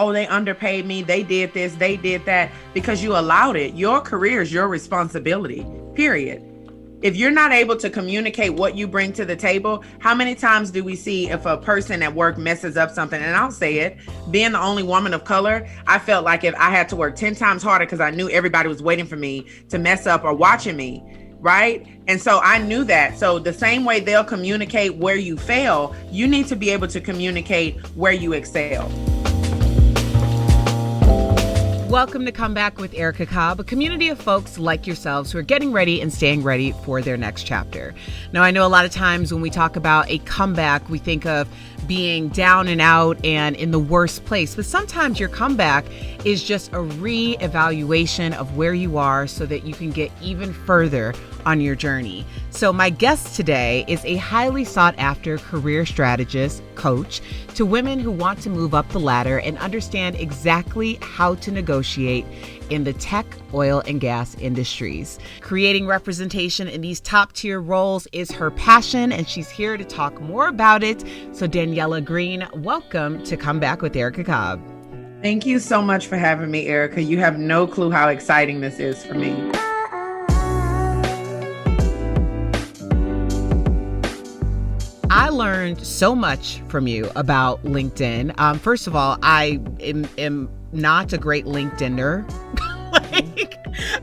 oh, they underpaid me, they did this, they did that, because you allowed it. Your career is your responsibility, period. If you're not able to communicate what you bring to the table, how many times do we see if a person at work messes up something? And I'll say it, being the only woman of color, I felt like if I had to work 10 times harder because I knew everybody was waiting for me to mess up or watching me, right? And so I knew that. So the same way they'll communicate where you fail, you need to be able to communicate where you excel. Welcome to Come Back with Erica Cobb, a community of folks like yourselves who are getting ready and staying ready for their next chapter. Now, I know a lot of times when we talk about a comeback, we think of being down and out and in the worst place. But sometimes your comeback is just a re-evaluation of where you are so that you can get even further on your journey. So my guest today is a highly sought after career strategist, coach to women who want to move up the ladder and understand exactly how to negotiate in the tech, oil, and gas industries. Creating representation in these top tier roles is her passion, and she's here to talk more about it. So Daniella Green, welcome to Come Back with Erica Cobb. Thank you so much for having me, Erica. You have no clue how exciting this is for me. I learned so much from you about LinkedIn. First of all, I am not a great LinkedIner.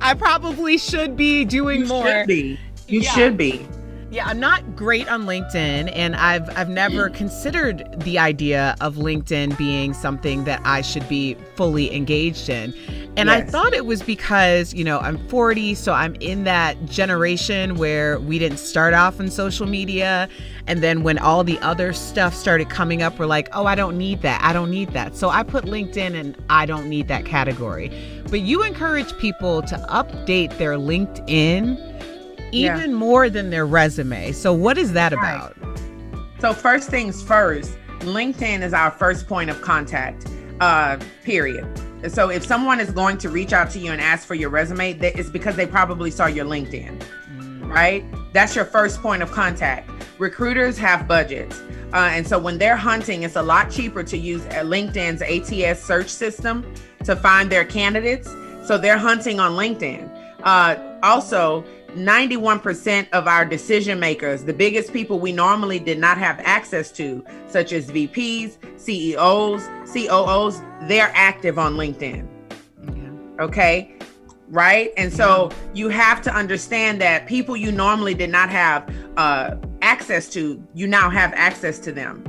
I probably should be doing more. You should be. Yeah, I'm not great on LinkedIn, and I've never considered the idea of LinkedIn being something that I should be fully engaged in. And yes. I thought it was because, I'm 40, so I'm in that generation where we didn't start off on social media. And then when all the other stuff started coming up, we're like, oh, I don't need that. I don't need that. So I put LinkedIn in I don't need that category. But you encourage people to update their LinkedIn even more than their resume. So what is that about? So first things first, LinkedIn is our first point of contact, period. So if someone is going to reach out to you and ask for your resume, it's because they probably saw your LinkedIn, right? That's your first point of contact. Recruiters have budgets. And so when they're hunting, it's a lot cheaper to use LinkedIn's ATS search system to find their candidates. So they're hunting on LinkedIn. Also, 91% of our decision makers, the biggest people we normally did not have access to, such as VPs, CEOs, COOs, they're active on LinkedIn. Yeah. Okay. Right. And so you have to understand that people you normally did not have access to, you now have access to them.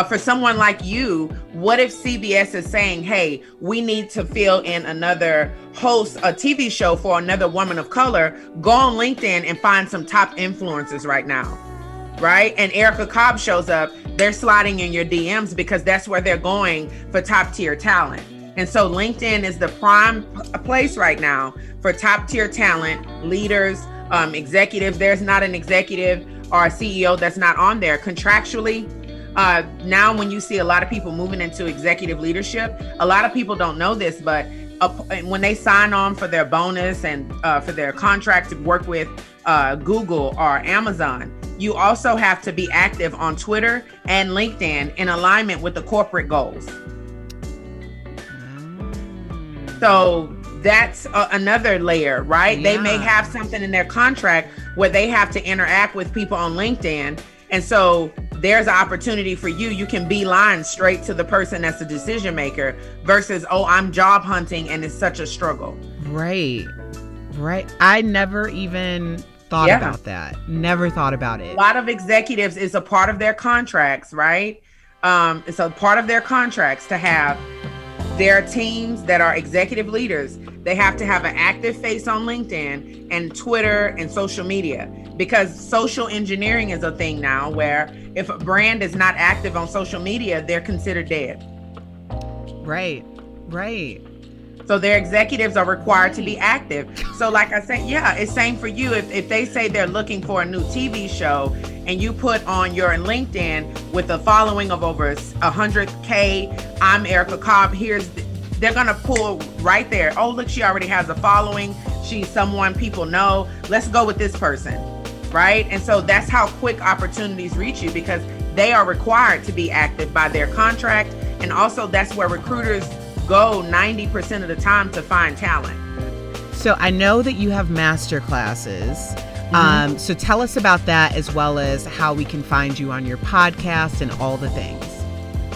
For someone like you, what if CBS is saying, hey, we need to fill in another host, a TV show for another woman of color? Go on LinkedIn and find some top influencers right now, right? And Erica Cobb shows up, they're sliding in your DMs because that's where they're going for top tier talent. And so LinkedIn is the prime place right now for top tier talent, leaders, executives. There's not an executive or a CEO that's not on there contractually. Now, when you see a lot of people moving into executive leadership, a lot of people don't know this, but when they sign on for their bonus and for their contract to work with Google or Amazon, you also have to be active on Twitter and LinkedIn in alignment with the corporate goals. So that's another layer, right? Yeah. They may have something in their contract where they have to interact with people on LinkedIn. And so there's an opportunity for you. You can beeline straight to the person that's the decision maker versus, oh, I'm job hunting and it's such a struggle. Right. I never even thought about that. Never thought about it. A lot of executives is a part of their contracts, right? It's a part of their contracts to have their teams that are executive leaders. They have to have an active face on LinkedIn and Twitter and social media, because social engineering is a thing now where if a brand is not active on social media, they're considered dead. Right. So their executives are required to be active. So like I said, it's same for you. If they say they're looking for a new TV show and you put on your LinkedIn with a following of over 100K, I'm Erica Cobb, they're going to pull right there. Oh, look, she already has a following. She's someone people know. Let's go with this person, right? And so that's how quick opportunities reach you, because they are required to be active by their contract. And also that's where recruiters go 90% of the time to find talent. So I know that you have master classes. So tell us about that, as well as how we can find you on your podcast and all the things.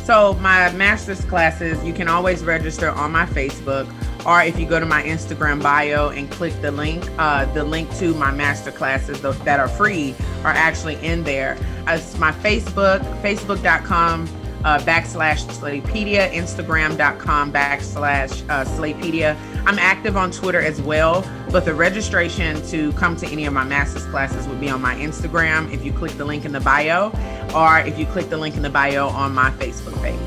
So my master's classes, you can always register on my Facebook, or if you go to my Instagram bio and click the link to my master classes that are free are actually in there. It's my Facebook, facebook.com /Slatepedia, Instagram.com /Slatepedia. I'm active on Twitter as well, but the registration to come to any of my master's classes would be on my Instagram if you click the link in the bio, or if you click the link in the bio on my Facebook page.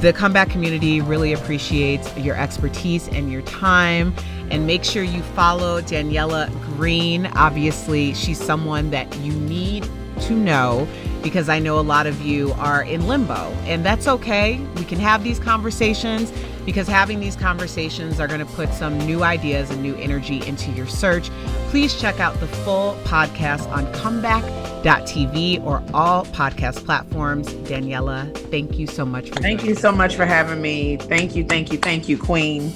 The Comeback community really appreciates your expertise and your time. And make sure you follow Daniella Green. Obviously, she's someone that you need to know, because I know a lot of you are in limbo, and that's okay. We can have these conversations, because having these conversations are going to put some new ideas and new energy into your search. Please check out the full podcast on comeback.tv or all podcast platforms. Daniella, thank you so much for Thank you so much for having me. Thank you, Queen.